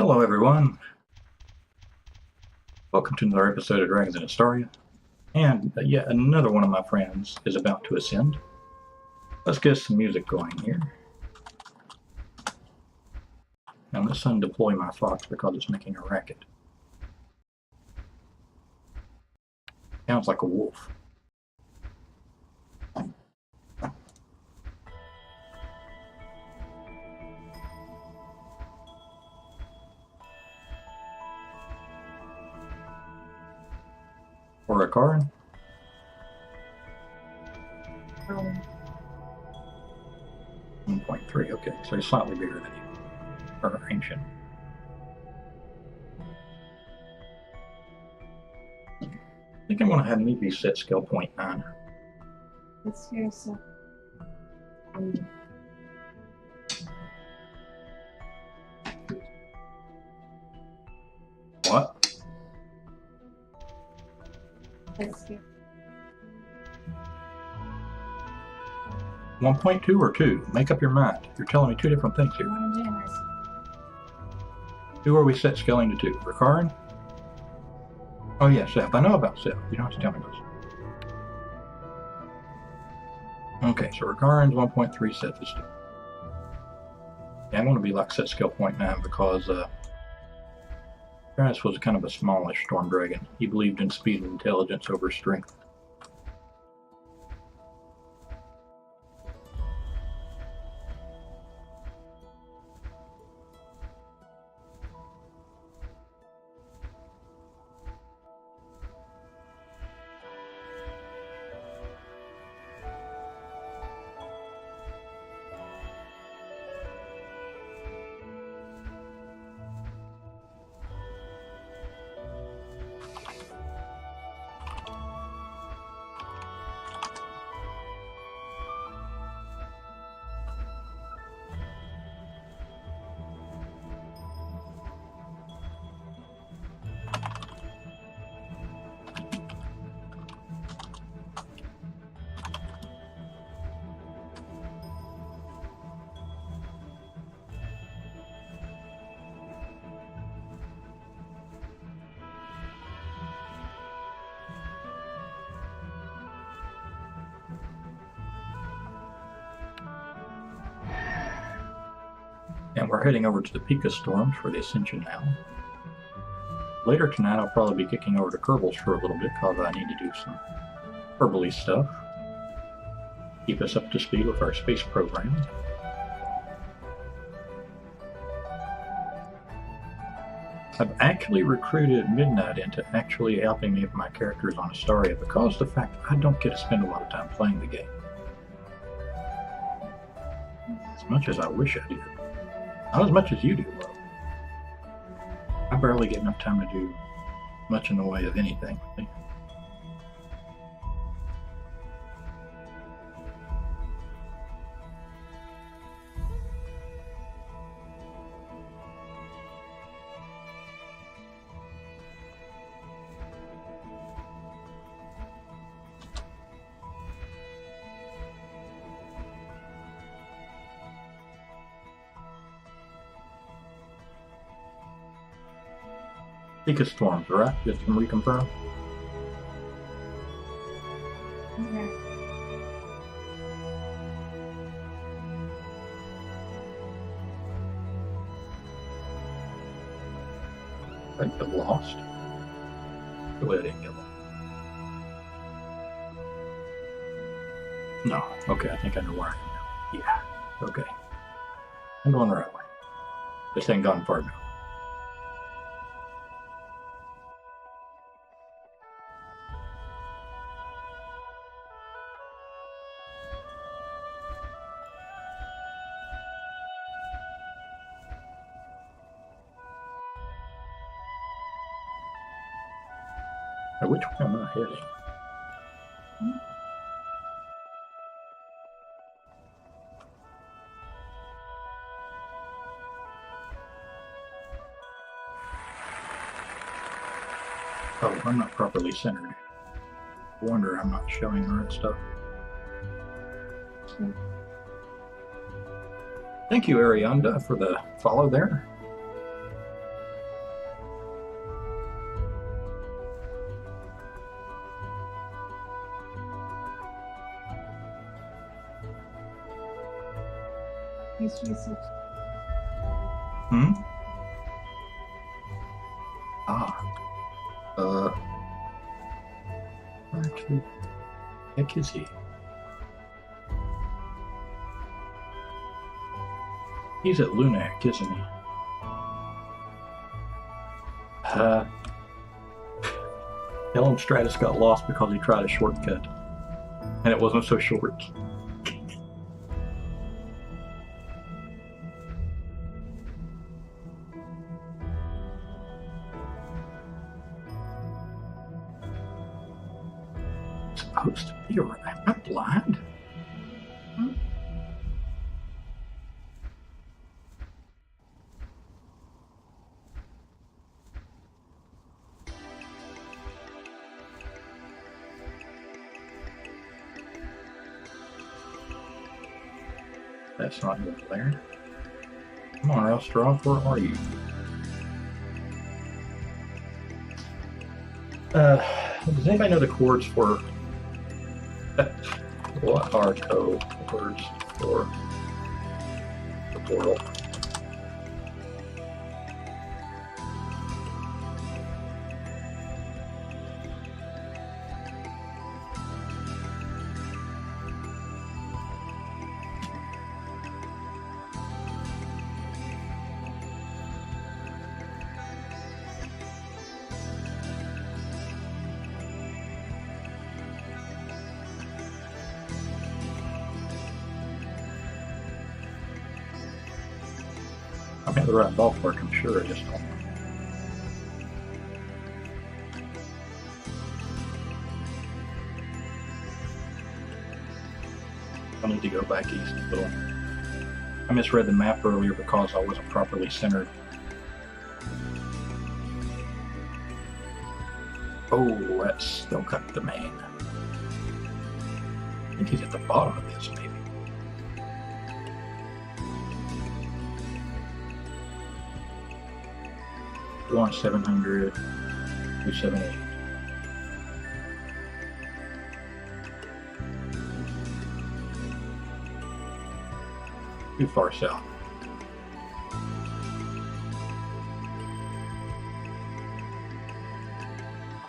Hello everyone, welcome to another episode of Dragons in Astaria, and yet another one of my friends is about to ascend. Let's get some music going here. Now let's undeploy my fox because it's making a racket. Sounds like a wolf. Or Rykaran? 1.3, okay, so he's slightly bigger than you. Or ancient. I think I'm going to have me be set skill 0.9. Let's hear some. What? Let's hear. 1.2 or 2? Make up your mind. You're telling me two different things here. One and generous. Who are we set scaling to 2? Rykaran? Oh yeah, Seth. I know about Seth. You don't have to tell me this. Okay, so Rykaran's 1.3, Seth is 2. Yeah, I'm going to be like set skill 0.9 because Travis was kind of a smallish storm dragon. He believed in speed and intelligence over strength. And we're heading over to the Peak of Storms for the Ascension now. Later tonight I'll probably be kicking over to Kerbals for a little bit because I need to do some herbally stuff. Keep us up to speed with our space program. I've actually recruited Midnight into actually helping me with my characters on Istaria because of the fact that I don't get to spend a lot of time playing the game. As much as I wish I did. Not as much as you do, though. I barely get enough time to do much in the way of anything. Peak of Storms, right? Just to reconfirm. Okay. I think I've lost. Go ahead and get lost. No. Okay, I think I know where I am now. Yeah. Okay. I'm going the right way. This ain't gone far enough. Now, which way am I heading? Oh, I'm not properly centered. I wonder I'm not showing the right stuff. Thank you, Arianda, for the follow there. History such. Hmm? Ah. Actually, heck is he? He's at Lunac, isn't he? Tell him Stratus got lost because he tried a shortcut. And it wasn't so short. Supposed to be around. Am I blind? Hmm? That's not good there. Come on, Elstrov, where are you? Does anybody know the chords for what are code words for the portal? I'm in the right ballpark, I'm sure. I just don't know. I need to go back east a little. I misread the map earlier because I wasn't properly centered. Oh, that's still cut the main. I think he's at the bottom of this, maybe. Go on 700, 278. Too far south.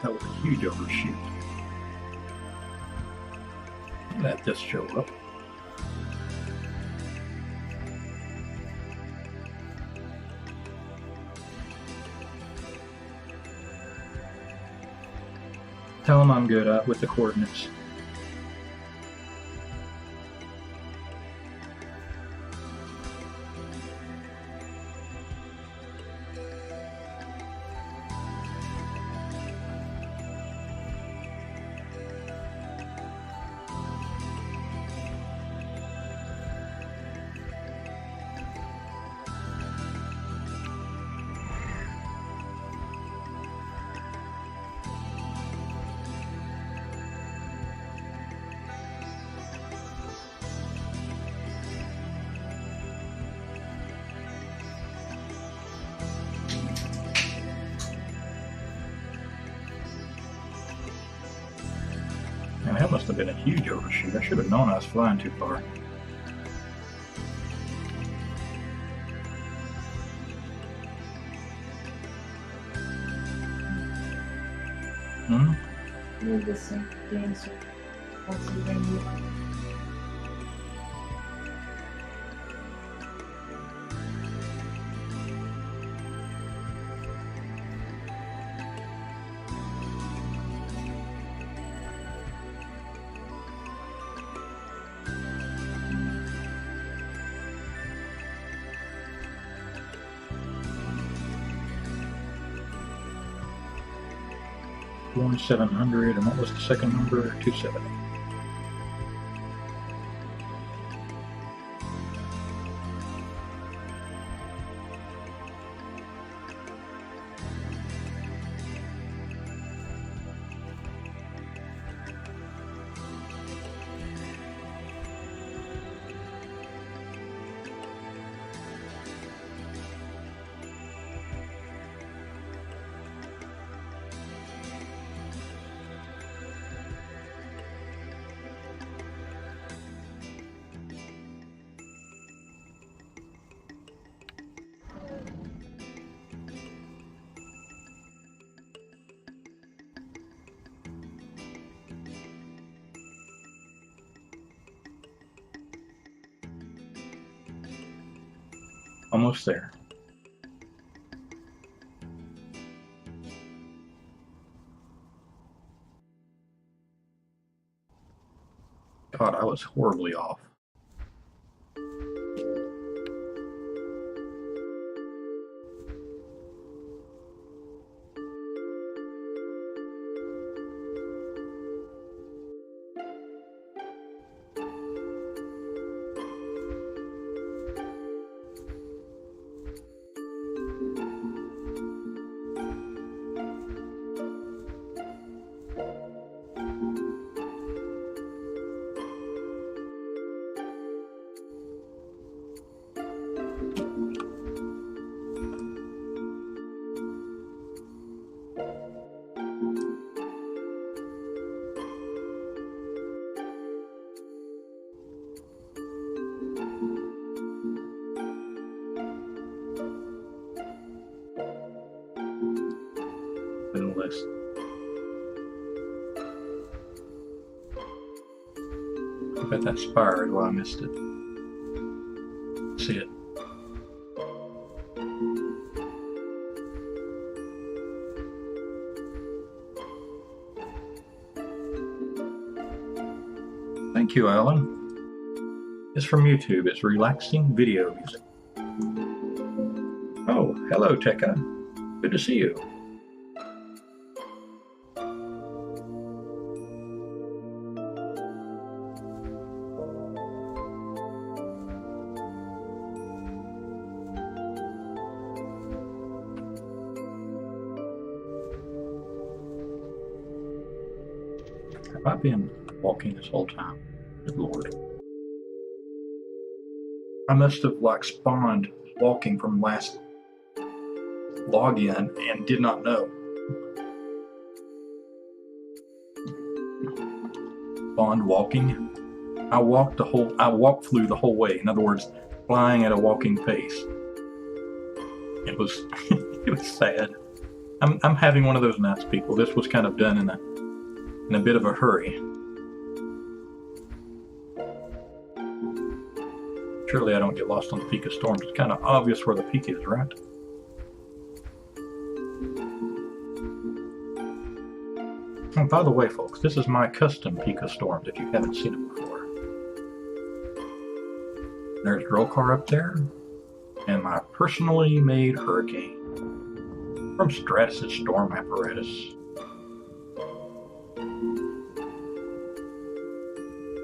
That was a huge overshoot. Let this show up. Tell him I'm good with the coordinates. Man, that must have been a huge overshoot. I should have known I was flying too far. Hmm? Move the same dancer. Also, bring you. Going 700, and what was the second number? 270. Almost there. God, I was horribly off. List. I bet that spire is why I missed it. See it. Thank you, Alan. It's from YouTube. It's relaxing video music. Oh, hello, Tekka. Good to see you. Have I been walking this whole time? Good Lord. I must have spawned walking from last login and did not know. Spawned walking. I walked through the whole way. In other words, flying at a walking pace. It was it was sad. I'm having one of those nights, people. This was kind of done in a bit of a hurry. Surely I don't get lost on the Peak of Storms. It's kind of obvious where the peak is, right? And by the way, folks, this is my custom Peak of Storms if you haven't seen it before. There's Drillcar up there, and my personally made Hurricane from Stratus' Storm Apparatus,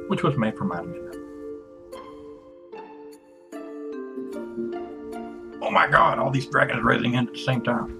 which was made from Item. Oh my god, all these dragons raising in at the same time.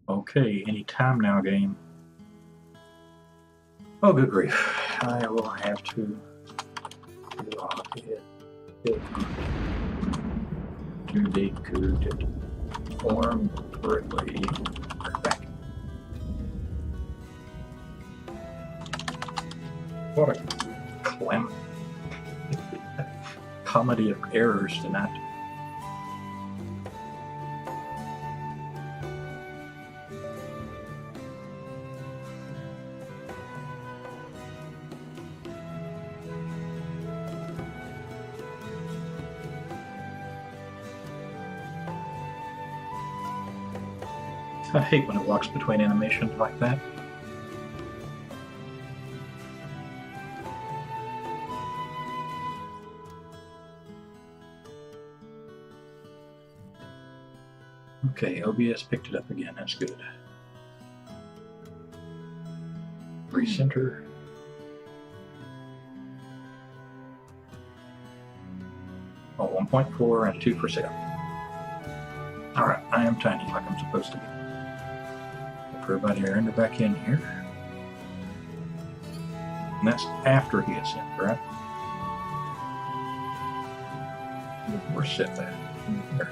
Okay, any time now, game. Oh, good grief. I will have to to decode it form correctly. Back. What a comedy of errors tonight. I hate when it walks between animations like that. Okay, OBS picked it up again, that's good. Recenter. Oh, 1.4 and 2 for sale. Alright, I am tiny like I'm supposed to be. Everybody enter back in here. And that's after he ascends, right? Where's Sith at? There.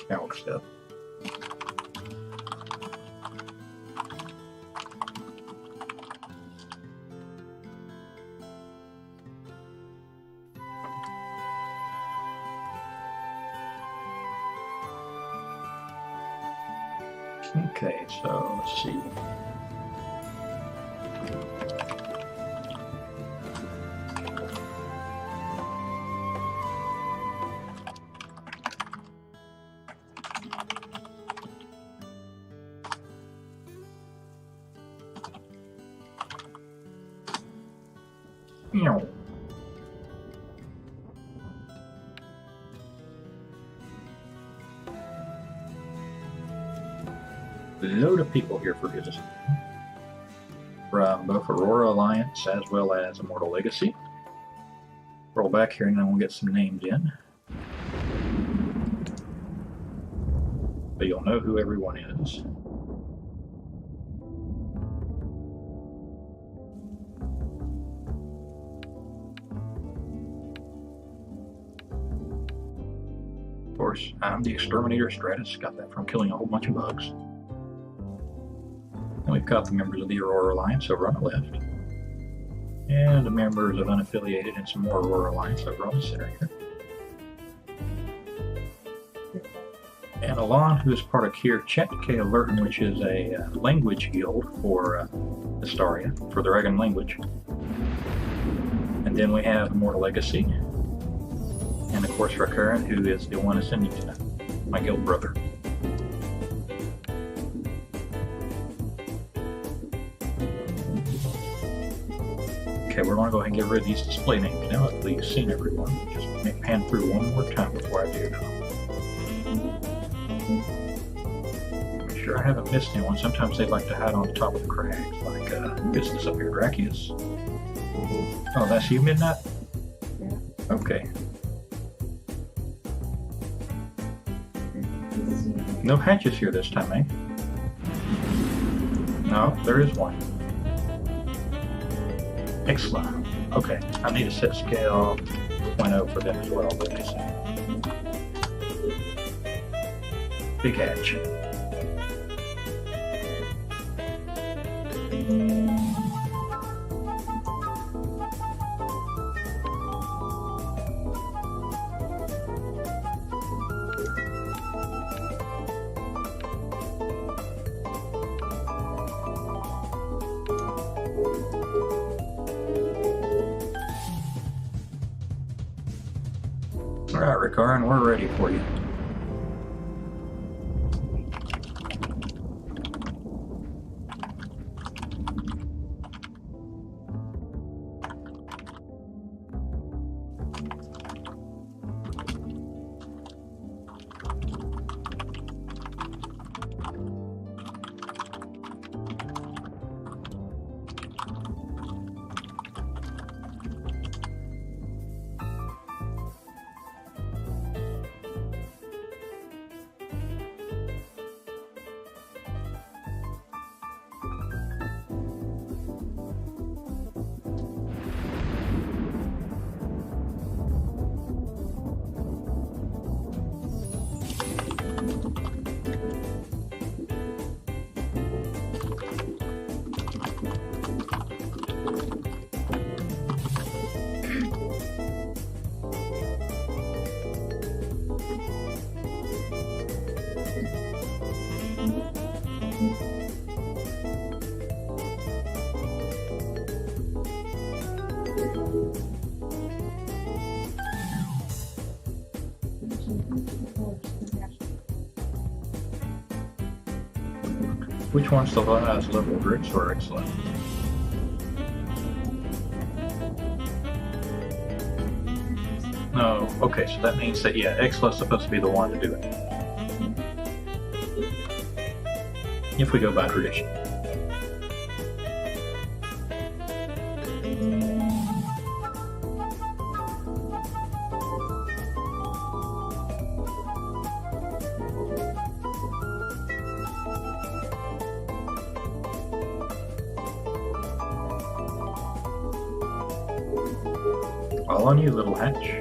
Cow stuff. Okay, so let's see. Meow. Load of people here for his from both Aurora Alliance as well as Immortal Legacy. Roll back here and then we'll get some names in. But you'll know who everyone is. Of course, I'm the Exterminator Stratus, got that from killing a whole bunch of bugs. And we've got the members of the Aurora Alliance over on the left. And the members of Unaffiliated and some more Aurora Alliance over on the center here. And Alon, who is part of Kier Chet K Alertin, which is a language guild for Istaria, for the Dragon language. And then we have Immortal Legacy. And of course Rykaran, who is the one ascending tonight, my guild brother. Okay, we're going to go ahead and get rid of these display names now that we've seen everyone. Just pan through one more time before I do now. Make sure I haven't missed anyone. Sometimes they like to hide on the top of the crags, like Business up here, Dracius. Oh, that's you, Midnight? Yeah. Okay. No hatches here this time, eh? No, there is one. Excellent. Okay, I need to set scale 0.0 for them as well, but it's big hatch. Alright, Rykaran, we're ready for you. Which one's the highest level, Grix or Excellent? No, okay, so that means that, yeah, Excellent's supposed to be the one to do it. if we go by tradition. All on you, little hatch.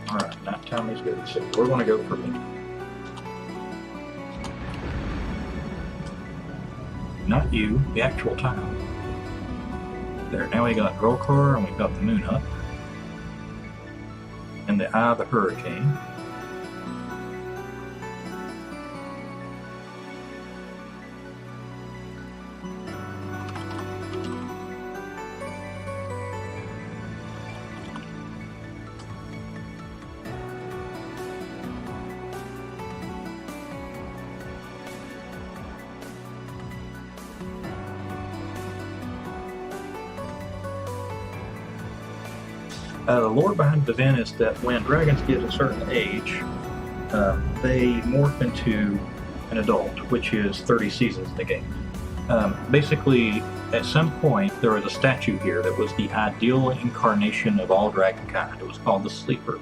Alright, nighttime is good. So we're going to go for me. Not you, the actual time. There, now we got Rykaran and we've got the moon up. And the eye of the hurricane. The lore behind the event is that when dragons get a certain age, they morph into an adult, which is 30 seasons in the game. Basically, at some point, there was a statue here that was the ideal incarnation of all dragon kind. It was called the Sleeper.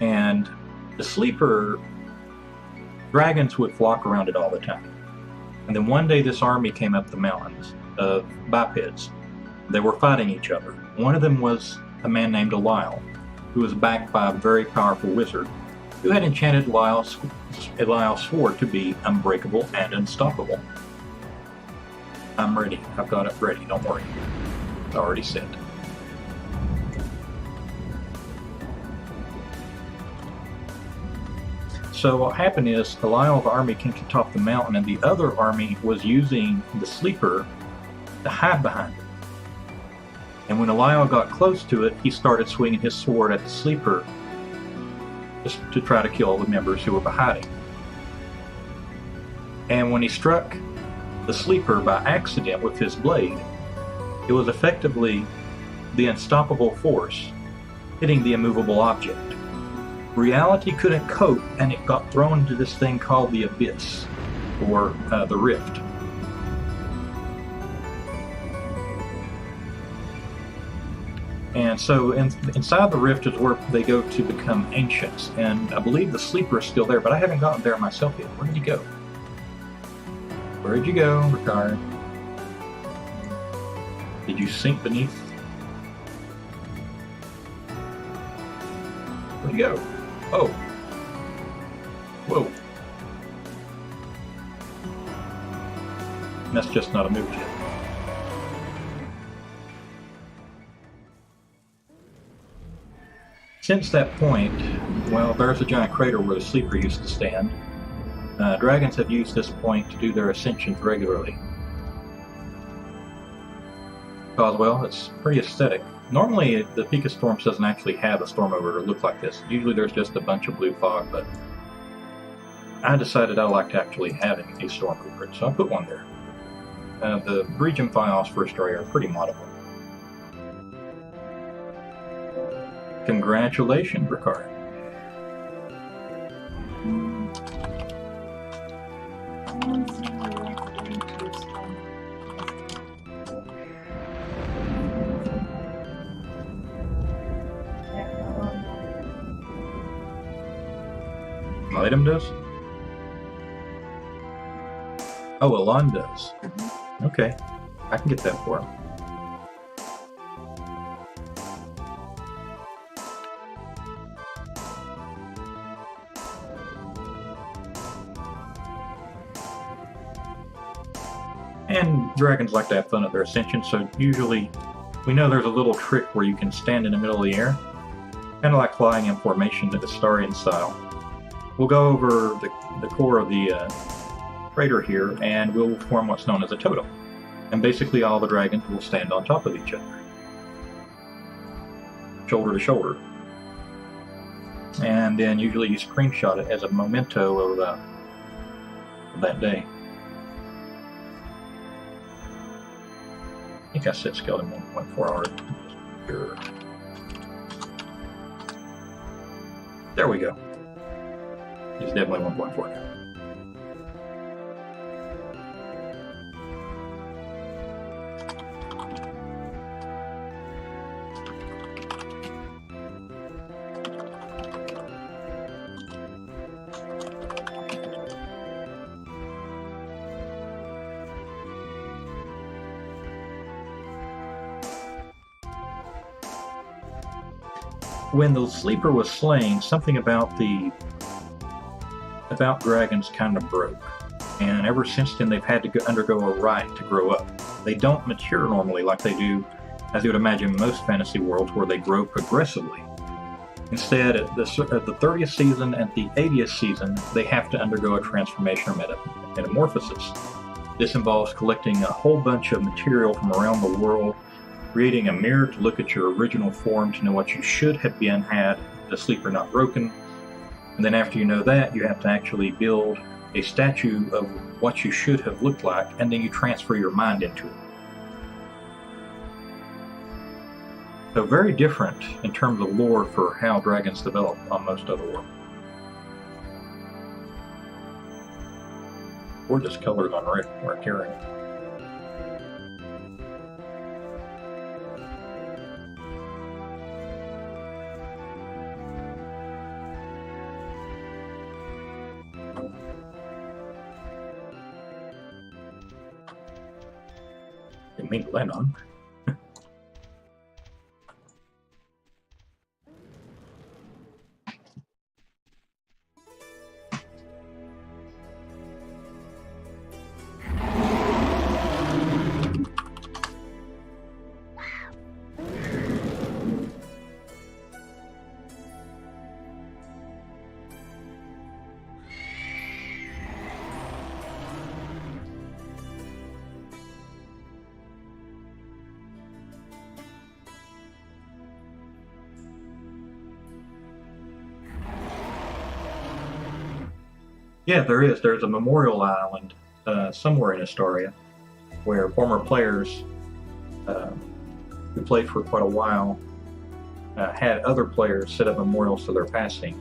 And the Sleeper, dragons would flock around it all the time. And then one day this army came up the mountains of bipeds. They were fighting each other. One of them was a man named Elial, who was backed by a very powerful wizard, who had enchanted Elial's sword to be unbreakable and unstoppable. I'm ready. I've got it ready. Don't worry. It's already set. So what happened is Elial's army came to top the mountain, and the other army was using the Sleeper to hide behind it. And when Elial got close to it, he started swinging his sword at the Sleeper just to try to kill the members who were hiding. And when he struck the Sleeper by accident with his blade, it was effectively the unstoppable force hitting the immovable object. Reality couldn't cope, and it got thrown into this thing called the Abyss, or the Rift. And so inside the Rift is where they go to become ancients, and I believe the Sleeper is still there, but I haven't gotten there myself yet. Where did he go? Where did you go, Rykaran? Did you sink beneath? Where'd you go? Oh. Whoa. That's just not a move yet. Since that point, well, there's a giant crater where the Sleeper used to stand. Dragons have used this point to do their ascensions regularly. Because, well, it's pretty aesthetic. Normally, the Peak of Storms doesn't actually have a storm over it or look like this. Usually there's just a bunch of blue fog, but I decided I liked actually having a storm over it, so I put one there. The region files for Istaria are pretty modified. Congratulations, Rykaran. item does? Oh, Alon does. Okay, I can get that for him. And dragons like to have fun at their ascension, so usually we know there's a little trick where you can stand in the middle of the air, kind of like flying in formation to the Istarian style. We'll go over the core of the crater here, and we'll form what's known as a totem. And basically all the dragons will stand on top of each other, shoulder to shoulder. And then usually you screenshot it as a memento of that day. I think I set skeleton 1.4 hours. Sure. There we go. It's definitely 1.4 now. When the sleeper was slain, something about dragons kind of broke, and ever since then they've had to undergo a rite to grow up. They don't mature normally like they do, as you would imagine in most fantasy worlds, where they grow progressively. Instead, at the 30th season and the 80th season, they have to undergo a transformation or metamorphosis. This involves collecting a whole bunch of material from around the world, creating a mirror to look at your original form to know what you should have been had the sleeper not broken. And then after you know that, you have to actually build a statue of what you should have looked like, and then you transfer your mind into it. So very different in terms of lore for how dragons develop on most other worlds. Gorgeous colors on Rykaran. Didn't mean to land on. Yeah, there is. There's a memorial island somewhere in Istaria where former players who played for quite a while had other players set up memorials to their passing.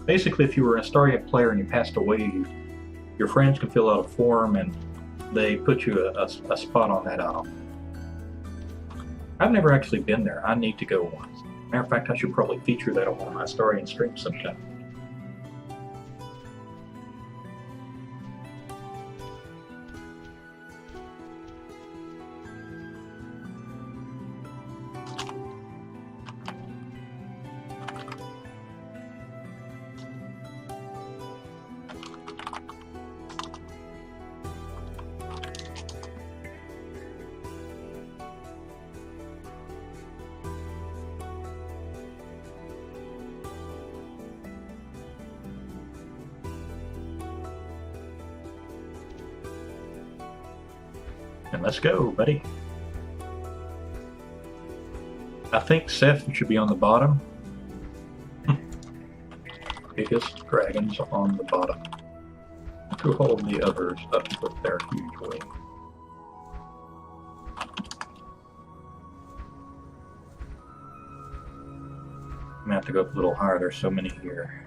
Basically, if you were an Istaria player and you passed away, your friends can fill out a form and they put you a spot on that island. I've never actually been there. I need to go once. Matter of fact, I should probably feature that on one of my Istarian streams sometime. And let's go, buddy. I think Seth should be on the bottom. Biggest dragons on the bottom. To hold the others up with their huge wings. I'm gonna have to go up a little higher. There's so many here.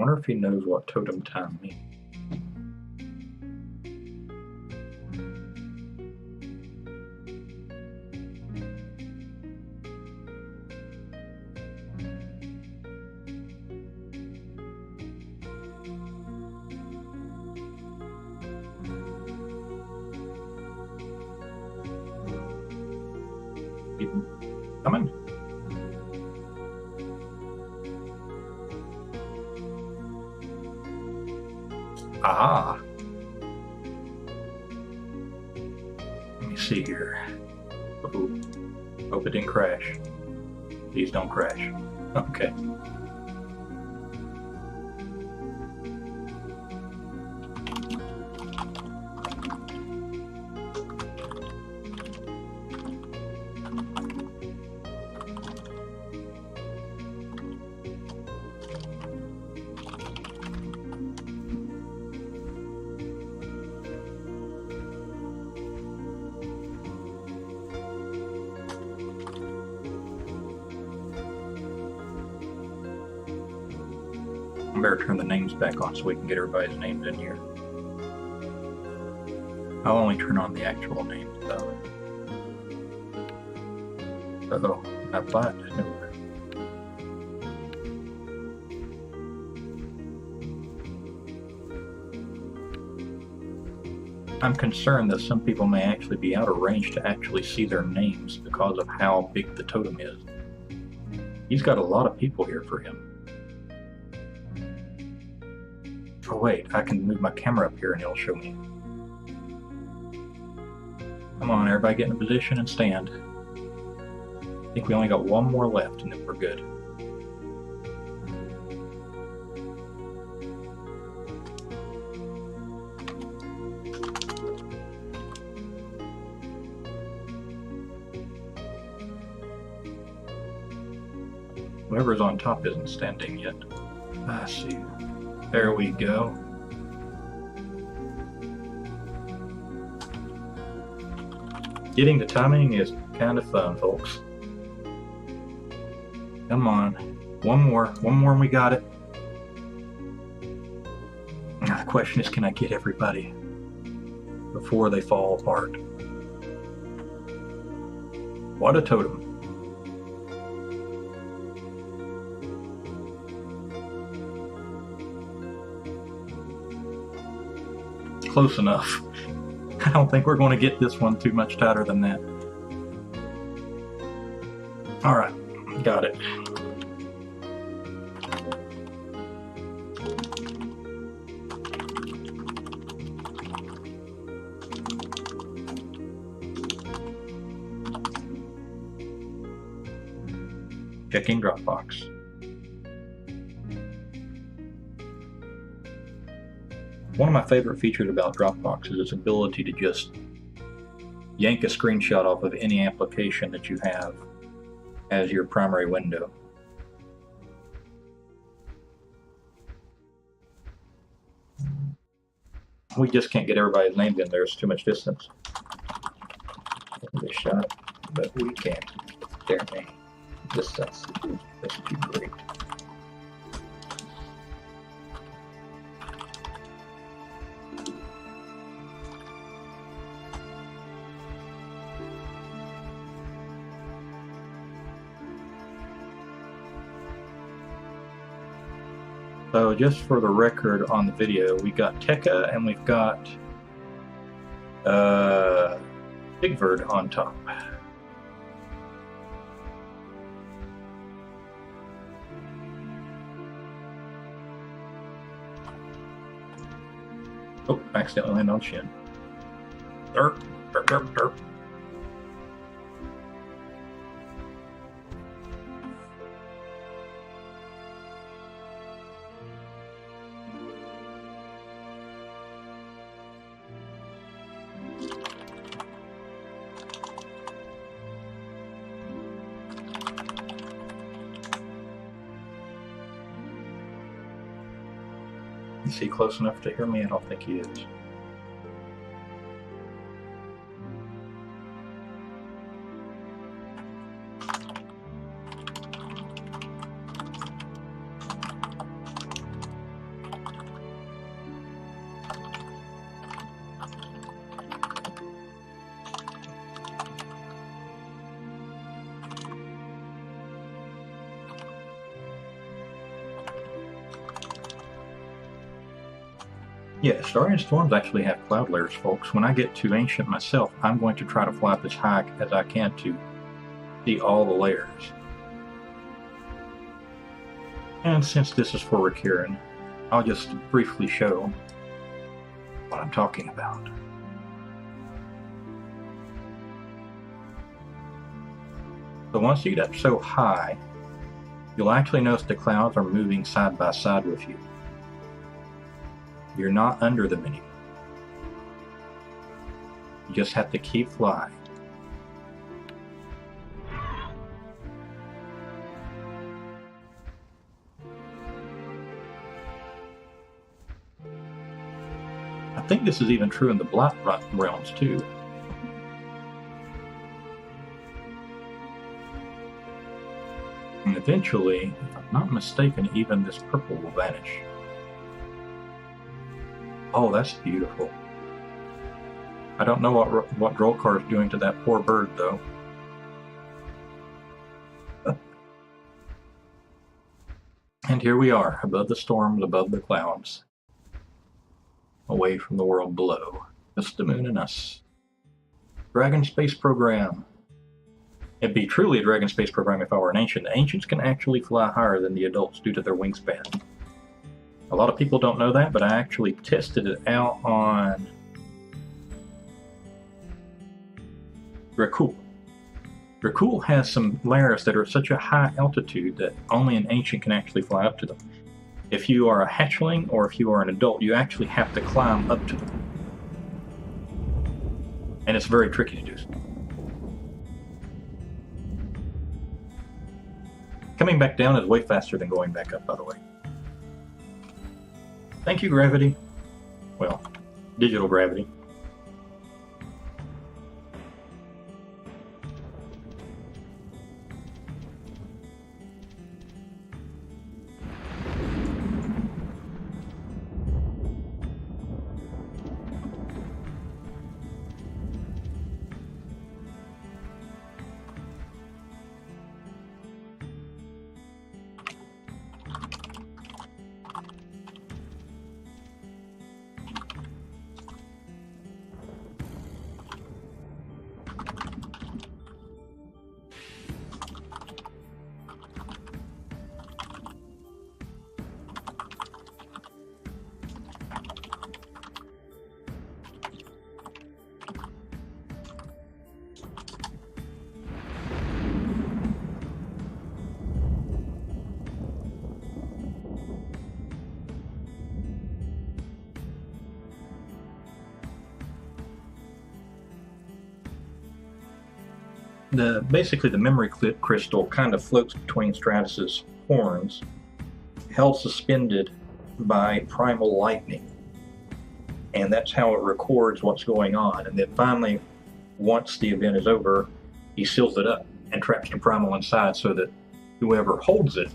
Wonder if he knows what totem time means. Coming. Ah. Let me see here. Ooh. Hope it didn't crash. Please don't crash. Okay. I better turn the names back on so we can get everybody's names in here. I'll only turn on the actual names though. Uh-oh, not flat. No. I'm concerned that some people may actually be out of range to actually see their names because of how big the totem is. He's got a lot of people here for him. Oh wait, I can move my camera up here and it'll show me. Come on, everybody get in a position and stand. I think we only got one more left and then we're good. Whoever's on top isn't standing yet. I see. There we go. Getting the timing is kind of fun, folks. Come on. One more and we got it. Now the question is, can I get everybody before they fall apart? What a totem. Close enough. I don't think we're going to get this one too much tighter than that. Alright, got it. Checking Dropbox. One of my favorite features about Dropbox is its ability to just yank a screenshot off of any application that you have as your primary window. We just can't get everybody's names in there, it's too much distance. This shot, but we can't get their name. Distance. That's too great. So just for the record on the video, we got Tekka and we've got Sigvard on top. Oh, accidentally landed on Shin. Derp, derp, derp, derp. Is he close enough to hear me? I don't think he is. Yeah, Astarian storms actually have cloud layers, folks. When I get to Ancient myself, I'm going to try to fly up as high as I can to see all the layers. And since this is for Rykaran, I'll just briefly show what I'm talking about. So once you get up so high, you'll actually notice the clouds are moving side by side with you. You're not under them anymore. You just have to keep flying. I think this is even true in the Black realms too. And eventually, if I'm not mistaken, even this purple will vanish. Oh, that's beautiful. I don't know what Drolkar is doing to that poor bird, though. And here we are, above the storms, above the clouds, away from the world below. Just the moon and us. Dragon Space Program. It'd be truly a Dragon Space Program if I were an Ancient. The Ancients can actually fly higher than the adults due to their wingspan. A lot of people don't know that, but I actually tested it out on Rykaran. Rykaran has some layers that are at such a high altitude that only an Ancient can actually fly up to them. If you are a hatchling or if you are an adult, you actually have to climb up to them. And it's very tricky to do so. Coming back down is way faster than going back up, by the way. Thank you, gravity. Well, digital gravity. Basically the memory crystal kind of floats between Stratus's horns, held suspended by primal lightning. And that's how it records what's going on. And then finally, once the event is over, he seals it up and traps the primal inside so that whoever holds it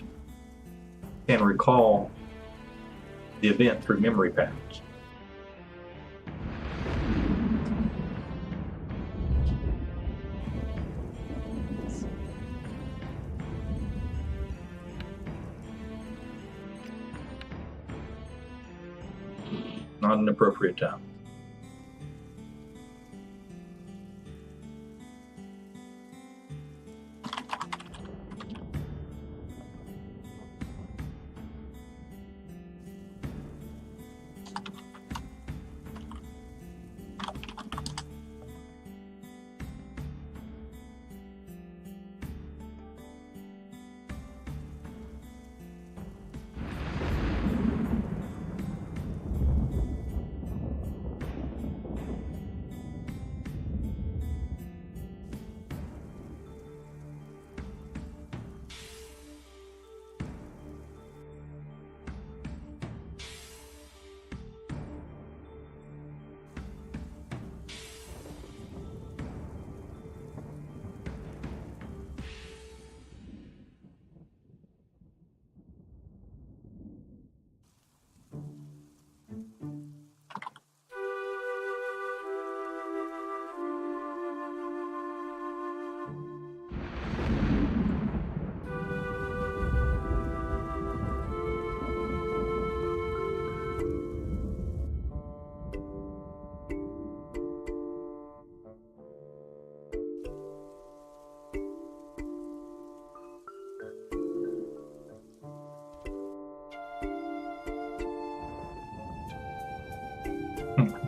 can recall the event through memory patterns. Not an appropriate time.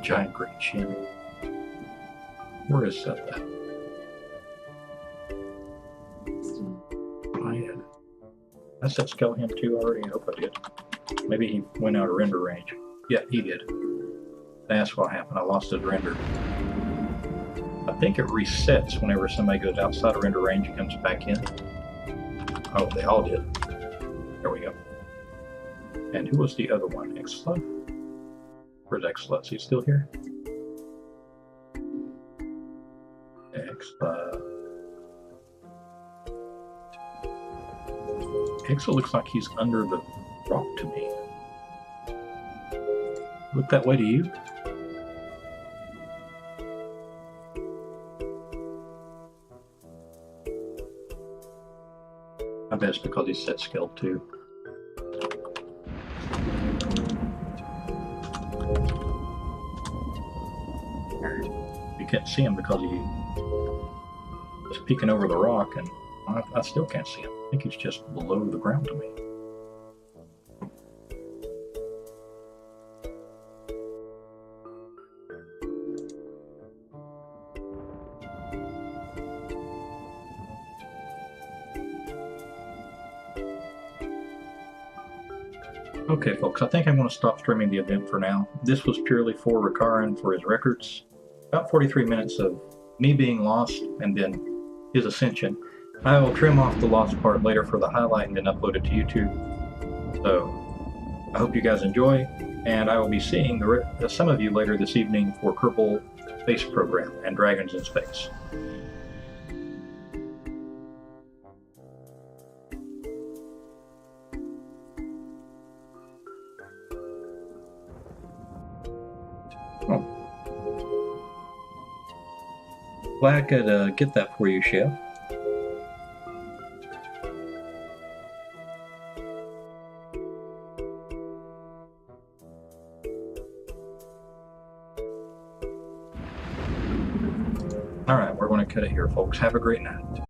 Giant green shin. Where is that? I said scale him too already. I hope I did. Maybe he went out of render range. Yeah, he did. That's what happened. I lost his render. I think it resets whenever somebody goes outside of render range and comes back in. Oh, they all did. There we go. And who was the other one? Exla? Where's Exla? Is he still here? Exla. Exla looks like he's under the rock to me. Look that way to you? I bet it's because he's set scale too. You can't see him because he was peeking over the rock, and I still can't see him. I think he's just below the ground to me. Okay, folks, I think I'm going to stop streaming the event for now. This was purely for Rykaran for his records. About 43 minutes of me being lost and then his ascension. I will trim off the lost part later for the highlight and then upload it to YouTube. So, I hope you guys enjoy, and I will be seeing some of you later this evening for Kerbal Space Program and Dragons in Space. Glad I could get that for you, Chef. Alright, we're going to cut it here, folks. Have a great night.